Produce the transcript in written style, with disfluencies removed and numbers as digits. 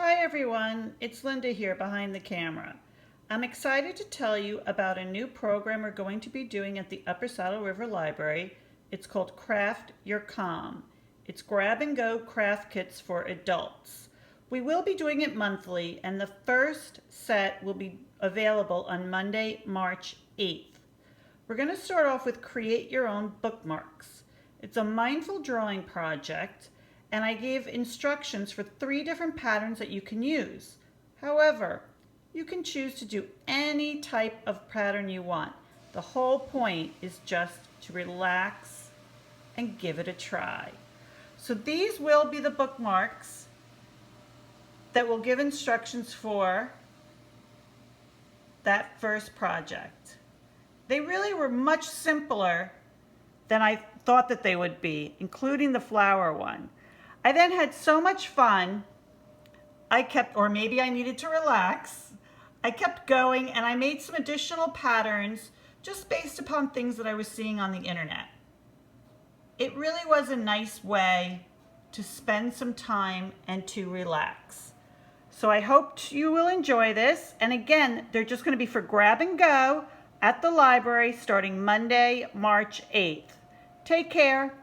Hi everyone, it's Linda here behind the camera. I'm excited to tell you about a new program we're going to be doing at the Upper Saddle River Library. It's called Craft Your Calm. It's grab and go craft kits for adults. We will be doing it monthly and the first set will be available on Monday, March 8th. We're going to start off with create your own bookmarks. It's a mindful drawing project and I gave instructions for 3 different patterns that you can use. However, you can choose to do any type of pattern you want. The whole point is just to relax and give it a try. So these will be the bookmarks that will give instructions for that first project. They really were much simpler than I thought that they would be, including the flower one. I then had so much fun, or maybe I needed to relax. I kept going and I made some additional patterns just based upon things that I was seeing on the internet. It really was a nice way to spend some time and to relax. So I hope you will enjoy this. And again, they're just going to be for grab and go at the library starting Monday, March 8th. Take care.